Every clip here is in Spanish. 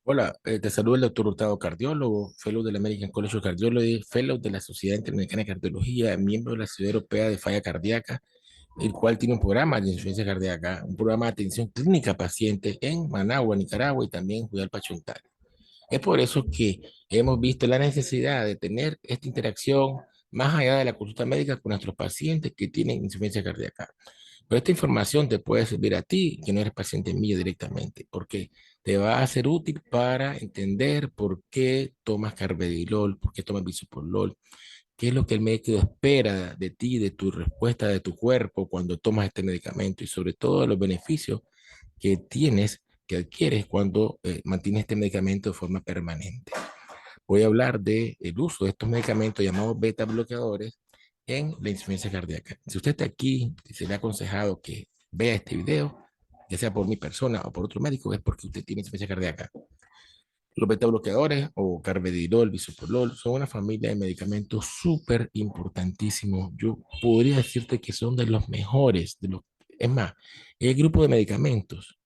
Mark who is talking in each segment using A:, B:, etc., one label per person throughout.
A: Hola, te saluda el doctor Hurtado, cardiólogo, fellow del American College of Cardiology, fellow de la Sociedad Interamericana de Cardiología, miembro de la Sociedad Europea de Falla Cardíaca, el cual tiene un programa de insuficiencia cardíaca, un programa de atención clínica a pacientes en Managua, Nicaragua y también en Juyalpa, Chuntara. Es por eso que hemos visto la necesidad de tener esta interacción más allá de la consulta médica con nuestros pacientes que tienen insuficiencia cardíaca. Pero esta información te puede servir a ti, que no eres paciente mío directamente, porque te va a ser útil para entender por qué tomas carvedilol, por qué tomas bisoprolol, qué es lo que el médico espera de ti, de tu respuesta, de tu cuerpo cuando tomas este medicamento y sobre todo los beneficios que tienes, que adquieres cuando mantienes este medicamento de forma permanente. Voy a hablar del uso de estos medicamentos llamados beta bloqueadores en la insuficiencia cardíaca. Si usted está aquí y se le ha aconsejado que vea este video, ya sea por mi persona o por otro médico, es porque usted tiene insuficiencia cardíaca. Los beta bloqueadores o carvedilol, bisoprolol son una familia de medicamentos súper importantísimos. Yo podría decirte que son de los mejores, es más, el grupo de medicamentos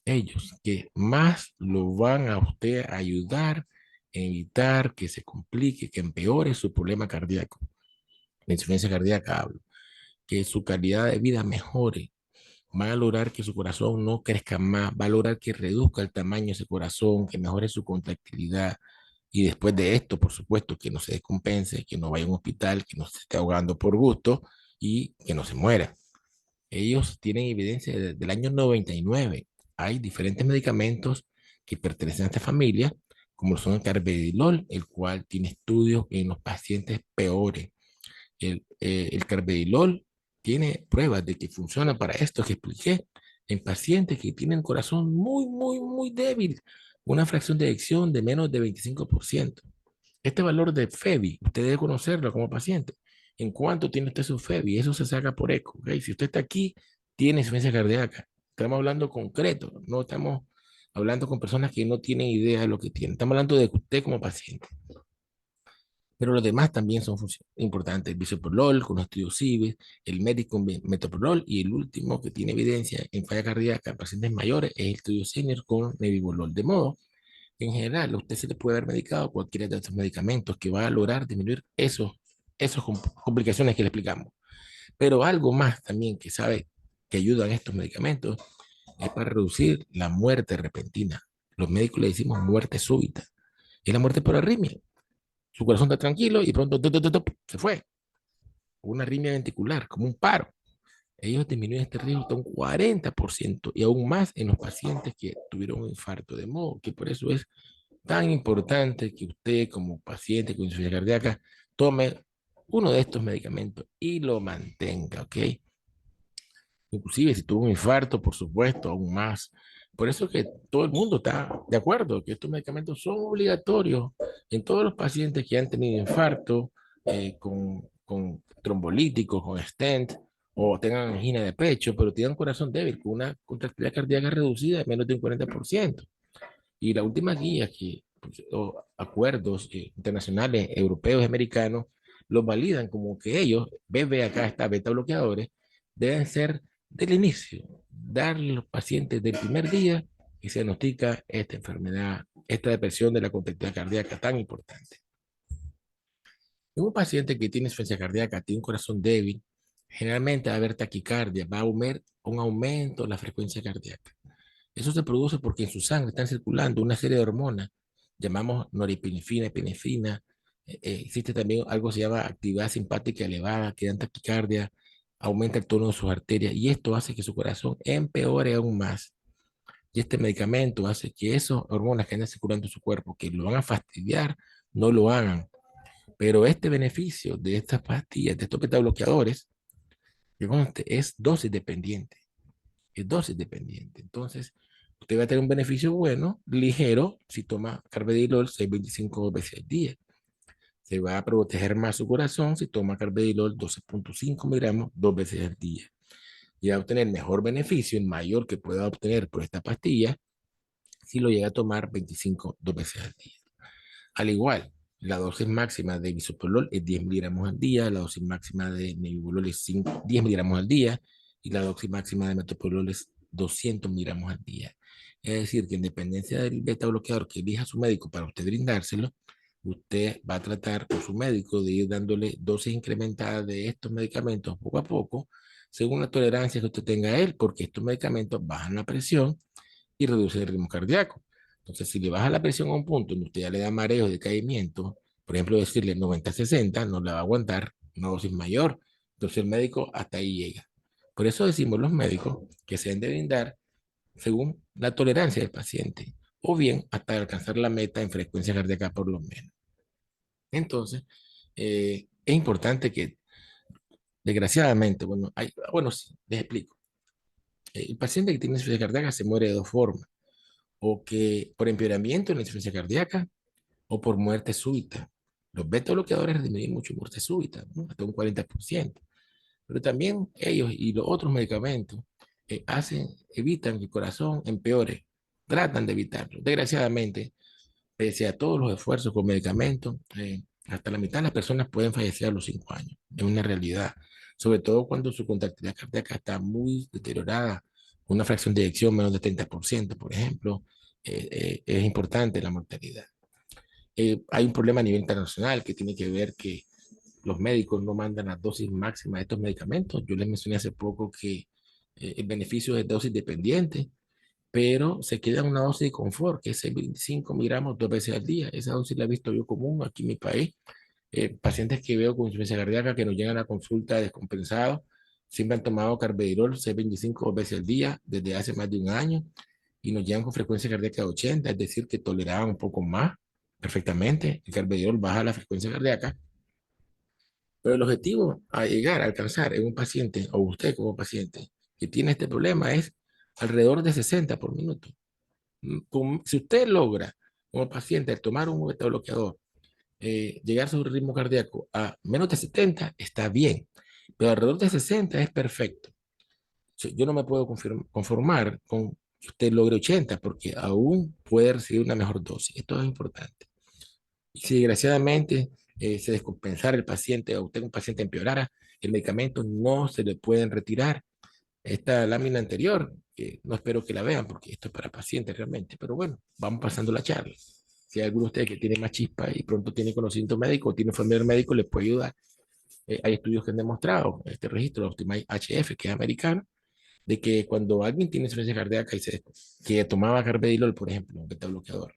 A: ellos que más lo van a usted a ayudar a evitar que se complique, que empeore su problema cardíaco. La insuficiencia cardíaca hablo, que su calidad de vida mejore, va a lograr que su corazón no crezca más, va a lograr que reduzca el tamaño de ese corazón, que mejore su contractilidad. Y después de esto, por supuesto, que no se descompense, que no vaya a un hospital, que no se esté ahogando por gusto y que no se muera. Ellos tienen evidencia desde el año 99. Hay diferentes medicamentos que pertenecen a esta familia, como son el carvedilol, el cual tiene estudios en los pacientes peores. El carvedilol tiene pruebas de que funciona para esto que expliqué en pacientes que tienen corazón muy débil, una fracción de eyección de menos de 25%. Este valor de FEBI, usted debe conocerlo como paciente. ¿En cuánto tiene usted su FEBI? Eso se saca por eco. ¿Ok? Si usted está aquí, tiene insuficiencia cardíaca. Estamos hablando concreto, no estamos hablando con personas que no tienen idea de lo que tienen. Estamos hablando de usted como paciente. Pero los demás también son importantes. El bisoprolol con los estudios CIBES, el médico metoprolol y el último que tiene evidencia en falla cardíaca en pacientes mayores es el estudio senior con nebivolol. De modo en general, a usted se le puede haber medicado cualquiera de estos medicamentos que va a lograr disminuir esos complicaciones que le explicamos. Pero algo más también que sabe que ayudan estos medicamentos es para reducir la muerte repentina. Los médicos le decimos muerte súbita. Es la muerte por arritmia. Su corazón está tranquilo y pronto se fue. Una arritmia ventricular, como un paro. Ellos disminuyen este riesgo hasta un 40% y aún más en los pacientes que tuvieron un infarto. De modo que por eso es tan importante que usted como paciente con insuficiencia cardíaca tome uno de estos medicamentos y lo mantenga, ¿ok? Inclusive si tuvo un infarto, por supuesto, aún más. Por eso es que todo el mundo está de acuerdo que estos medicamentos son obligatorios en todos los pacientes que han tenido infarto, con trombolíticos, con stent, o tengan angina de pecho, pero tienen corazón débil, con una contractilidad cardíaca reducida de menos de un 40%. Y la última guía que, pues, o acuerdos internacionales, europeos y americanos, los validan como que ellos, ve acá está beta bloqueadores, deben ser del inicio, darle a los pacientes del primer día que se diagnostica esta enfermedad, esta depresión de la contractilidad cardíaca tan importante. En un paciente que tiene insuficiencia cardíaca, tiene un corazón débil, generalmente va a haber taquicardia, va a haber un aumento de la frecuencia cardíaca. Eso se produce porque en su sangre están circulando una serie de hormonas, llamamos norepinefrina, epinefrina. Existe también algo que se llama actividad simpática elevada, que dan taquicardia, aumenta el tono de sus arterias y esto hace que su corazón empeore aún más. Y este medicamento hace que esas hormonas que andan circulando en su cuerpo, que lo van a fastidiar, no lo hagan. Pero este beneficio de estas pastillas, de estos beta bloqueadores, que conste, es dosis dependiente. Es dosis dependiente. Entonces, usted va a tener un beneficio bueno, ligero, si toma carvedilol 6,25 veces al día. Se va a proteger más su corazón si toma carvedilol 12,5 miligramos 2 veces al día. Y va a obtener mejor beneficio, el mayor que pueda obtener por esta pastilla, si lo llega a tomar 25 2 veces al día. Al igual, la dosis máxima de bisoprolol es 10 miligramos al día, la dosis máxima de nebivolol es 10 miligramos al día y la dosis máxima de metoprolol es 200 miligramos al día. Es decir, que en dependencia del beta bloqueador que elija su médico para usted brindárselo, usted va a tratar con su médico de ir dándole dosis incrementadas de estos medicamentos poco a poco, según la tolerancia que usted tenga a él, porque estos medicamentos bajan la presión y reducen el ritmo cardíaco. Entonces, si le baja la presión a un punto donde usted ya le da mareos, decaimiento, por ejemplo, decirle 90-60, no le va a aguantar una dosis mayor. Entonces, el médico hasta ahí llega. Por eso decimos los médicos que se deben de brindar según la tolerancia del paciente, o bien hasta alcanzar la meta en frecuencia cardíaca por lo menos. Entonces, es importante que, desgraciadamente, bueno, sí, les explico. El paciente que tiene insuficiencia cardíaca se muere de dos formas, o que por empeoramiento en la insuficiencia cardíaca o por muerte súbita. Los beta bloqueadores disminuyen mucho muerte súbita, ¿no? Hasta un 40%. Pero también ellos y los otros medicamentos evitan que el corazón empeore, tratan de evitarlo. Desgraciadamente, pese a todos los esfuerzos con medicamentos, hasta la mitad de las personas pueden fallecer a los 5 años. Es una realidad, sobre todo cuando su contractilidad cardíaca está muy deteriorada, una fracción de eyección menos de 30%, por ejemplo, es importante la mortalidad. Hay un problema a nivel internacional que tiene que ver que los médicos no mandan las dosis máximas de estos medicamentos. Yo les mencioné hace poco que el beneficio es dosis dependiente, pero se queda una dosis de confort, que es 25 miligramos 2 veces al día. Esa dosis la he visto yo común aquí en mi país. Pacientes que veo con insuficiencia cardíaca que nos llegan a consulta descompensados, siempre han tomado carvedilol 625 2 veces al día desde hace más de un año y nos llegan con frecuencia cardíaca de 80, es decir, que toleraban un poco más perfectamente. El carvedilol baja la frecuencia cardíaca, pero el objetivo a llegar a alcanzar en un paciente, o usted como paciente, que tiene este problema es alrededor de 60 por minuto. Si usted logra, como paciente, al tomar un beta bloqueador, llegar a su ritmo cardíaco a menos de 70, está bien, pero alrededor de 60 es perfecto. Yo no me puedo conformar con que usted logre 80 porque aún puede recibir una mejor dosis. Esto es importante. Y si desgraciadamente se descompensara el paciente o usted un paciente empeorara, el medicamento no se le pueden retirar. Esta lámina anterior, que no espero que la vean porque esto es para pacientes realmente, pero bueno, vamos pasando la charla. Si hay alguno de ustedes que tiene más chispa y pronto tiene conocimiento médico o tiene un familiar médico, les puede ayudar. Hay estudios que han demostrado este registro, de Optimize HF, que es americano, de que cuando alguien tiene insuficiencia cardíaca y que tomaba carvedilol, por ejemplo, un beta bloqueador,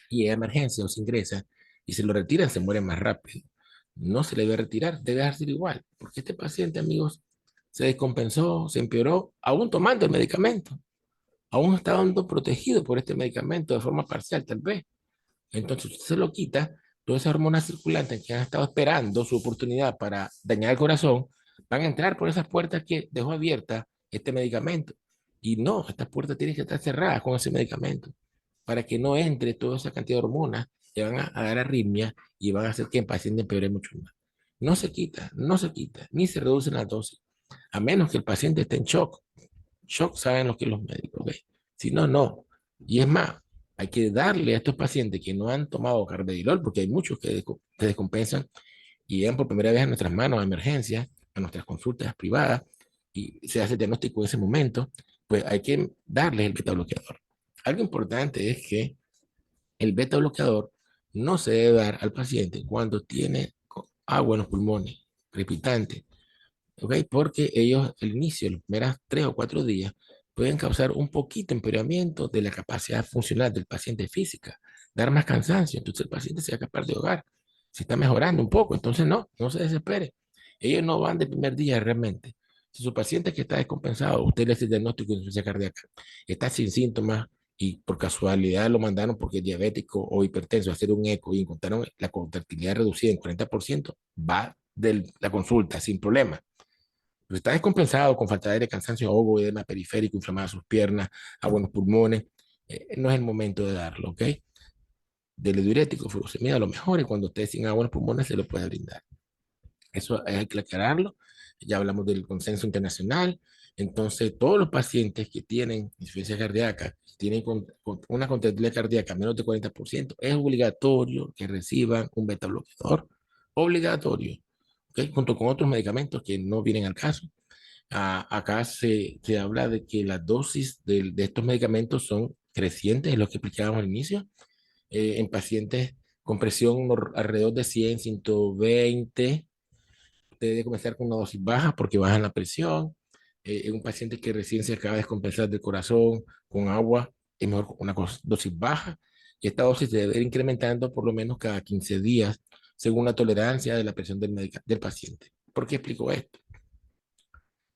A: y hay emergencia o se ingresa y se lo retiran, se muere más rápido. No se le debe retirar, debe dejarse igual, porque este paciente, amigos, se descompensó, se empeoró, aún tomando el medicamento, aún está dando protegido por este medicamento de forma parcial, tal vez. Entonces, usted se lo quita, todas esas hormonas circulantes que han estado esperando su oportunidad para dañar el corazón, van a entrar por esas puertas que dejó abierta este medicamento. Y no, estas puertas tienen que estar cerradas con ese medicamento para que no entre toda esa cantidad de hormonas que van a dar arritmia y van a hacer que el paciente empeore mucho más. No se quita, no se quita, ni se reducen las dosis, a menos que el paciente esté en shock. Shock saben lo que los médicos ven. Si no, no. Y es más, hay que darle a estos pacientes que no han tomado carvedilol, porque hay muchos que se descompensan y llegan por primera vez a nuestras manos a emergencias, a nuestras consultas privadas, y se hace el diagnóstico en ese momento, pues hay que darles el beta bloqueador. Algo importante es que el beta bloqueador no se debe dar al paciente cuando tiene agua en los pulmones, crepitante, ¿ok? Porque ellos, al inicio, los primeros 3 o 4 días, pueden causar un poquito empeoramiento de la capacidad funcional del paciente física, dar más cansancio, entonces el paciente se va a capaz de ahogar. Si está mejorando un poco, entonces no se desespere. Ellos no van de primer día realmente. Si su paciente que está descompensado, usted le hace el diagnóstico de insuficiencia cardíaca, está sin síntomas y por casualidad lo mandaron porque es diabético o hipertenso a hacer un eco y encontraron la contractilidad reducida en 40%, va de la consulta sin problema. Pero está descompensado con falta de aire, cansancio, ahogo, edema periférico, inflamada sus piernas, agua en los pulmones. No es el momento de darlo, ¿ok? Del diurético, furosemida, lo mejor y cuando esté sin agua en los pulmones se lo puede brindar. Eso hay que aclararlo. Ya hablamos del consenso internacional. Entonces, todos los pacientes que tienen insuficiencia cardíaca, tienen una contractilidad cardíaca menos de 40%, es obligatorio que reciban un beta bloqueador. Obligatorio. ¿Ok? Junto con otros medicamentos que no vienen al caso. Acá se habla de que las dosis de estos medicamentos son crecientes, es lo que explicábamos al inicio, en pacientes con presión alrededor de 100, 120. Usted debe comenzar con una dosis baja porque bajan la presión. En un paciente que recién se acaba de descompensar del corazón con agua, es mejor una dosis baja. Y esta dosis se debe ir incrementando por lo menos cada 15 días, según la tolerancia de la presión del paciente. ¿Por qué explico esto?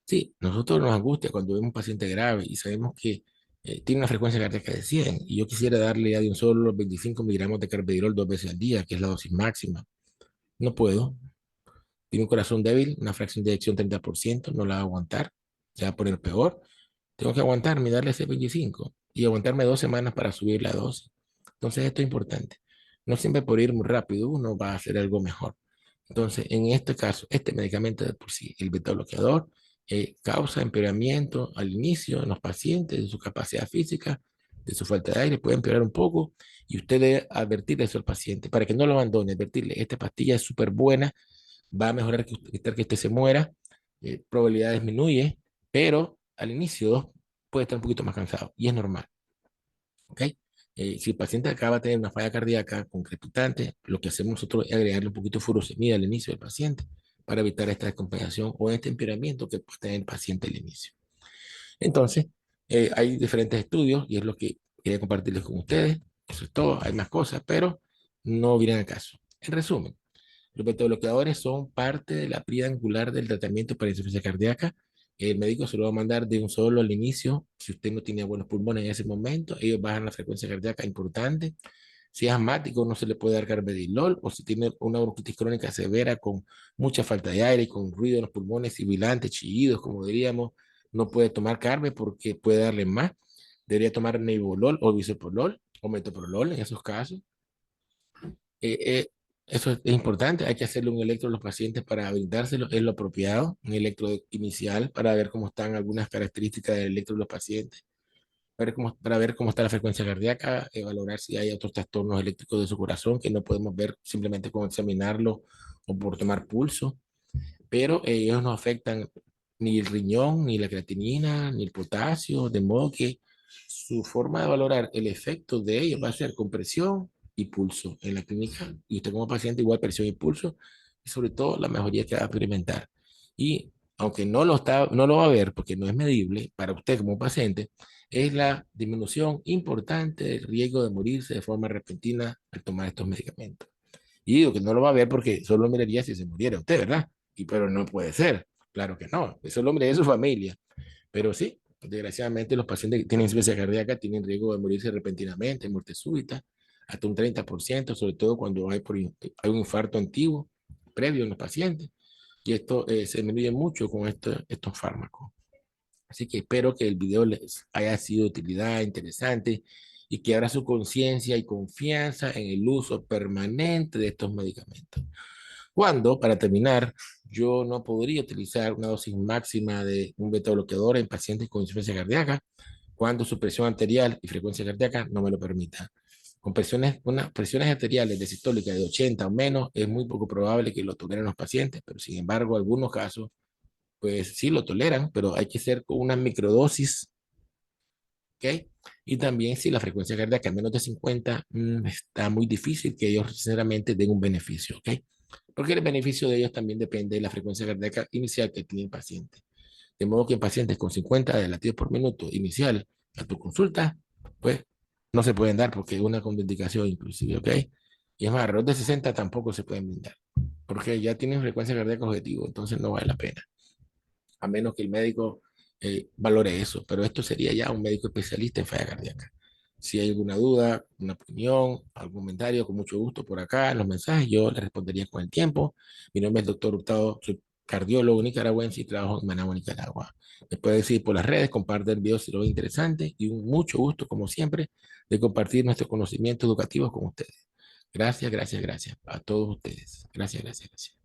A: Sí, nosotros nos angustia cuando vemos un paciente grave y sabemos que tiene una frecuencia cardíaca de 100 y yo quisiera darle ya de un solo los 25 miligramos de carvedilol 2 veces al día, que es la dosis máxima. No puedo. Tiene un corazón débil, una fracción de eyección 30%, no la va a aguantar, se va a poner peor. Tengo que aguantarme y darle ese 25 y aguantarme 2 semanas para subir la dosis. Entonces esto es importante. No siempre por ir muy rápido uno va a hacer algo mejor. Entonces, en este caso, este medicamento de por sí, el beta bloqueador, causa empeoramiento al inicio en los pacientes de su capacidad física, de su falta de aire, puede empeorar un poco y usted debe advertirle eso al paciente para que no lo abandone, advertirle, esta pastilla es súper buena, va a mejorar que usted se muera, probabilidad disminuye, pero al inicio puede estar un poquito más cansado y es normal, ¿ok? Si el paciente acaba de tener una falla cardíaca con crepitante, lo que hacemos nosotros es agregarle un poquito de furosemida al inicio del paciente para evitar esta descompensación o este empeoramiento que puede tener el paciente al inicio. Entonces, hay diferentes estudios y es lo que quería compartirles con ustedes. Eso es todo, hay más cosas, pero no vienen al caso. En resumen, los beta-bloqueadores son parte de la piedra angular del tratamiento para insuficiencia cardíaca. El médico se lo va a mandar de un solo al inicio. Si usted no tiene buenos pulmones en ese momento, ellos bajan la frecuencia cardíaca importante. Si es asmático, no se le puede dar carvedilol, o si tiene una bronquitis crónica severa con mucha falta de aire, con ruido en los pulmones, sibilantes, chillidos, como diríamos, no puede tomar carbe porque puede darle más. Debería tomar nebolol o bisoprolol o metoprolol en esos casos. Eh, eh, Eso es importante, hay que hacerle un electro a los pacientes para brindárselo, es lo apropiado, un electro inicial para ver cómo están algunas características del electro de los pacientes, para ver cómo está la frecuencia cardíaca, valorar si hay otros trastornos eléctricos de su corazón que no podemos ver simplemente con examinarlo o por tomar pulso, pero ellos no afectan ni el riñón, ni la creatinina, ni el potasio, de modo que su forma de valorar el efecto de ellos va a ser con presión y pulso en la clínica, y usted como paciente igual presión y pulso, y sobre todo la mejoría que va a experimentar. Y aunque no lo va a ver porque no es medible para usted como paciente, es la disminución importante del riesgo de morirse de forma repentina al tomar estos medicamentos. Y digo que no lo va a ver porque solo miraría si se muriera usted, ¿verdad? Pero no puede ser, claro que no, eso lo miraría su familia. Pero sí, desgraciadamente los pacientes que tienen insuficiencia cardíaca tienen riesgo de morirse repentinamente, muerte súbita, hasta un 30%, sobre todo cuando hay un infarto antiguo previo en los pacientes. Y esto se disminuye mucho con estos fármacos. Así que espero que el video les haya sido de utilidad, interesante y que abra su conciencia y confianza en el uso permanente de estos medicamentos. Cuando, para terminar, yo no podría utilizar una dosis máxima de un beta bloqueador en pacientes con insuficiencia cardíaca cuando su presión arterial y frecuencia cardíaca no me lo permita. Con unas presiones arteriales de sistólica de 80 o menos, es muy poco probable que lo toleren los pacientes, pero sin embargo, algunos casos pues sí lo toleran, pero hay que ser con una microdosis, ¿ok? Y también si la frecuencia cardíaca es menos de 50, está muy difícil que ellos sinceramente den un beneficio, ¿ok? Porque el beneficio de ellos también depende de la frecuencia cardíaca inicial que tiene el paciente. De modo que en pacientes con 50 de latidos por minuto inicial a tu consulta, pues no se pueden dar porque es una contraindicación inclusive, ¿ok? Y es más, alrededor de 60 tampoco se pueden brindar, porque ya tienen frecuencia cardíaca objetivo, entonces no vale la pena a menos que el médico valore eso, pero esto sería ya un médico especialista en falla cardíaca. Si hay alguna duda, una opinión, algún comentario, con mucho gusto por acá en los mensajes, yo le respondería con el tiempo. Mi nombre es el doctor Hurtado, soy cardiólogo nicaragüense y trabajo en Managua, Nicaragua. Me puede decir por las redes, comparte el video si lo ve interesante y un mucho gusto, como siempre, de compartir nuestros conocimientos educativos con ustedes. Gracias, gracias, gracias a todos ustedes. Gracias, gracias, gracias.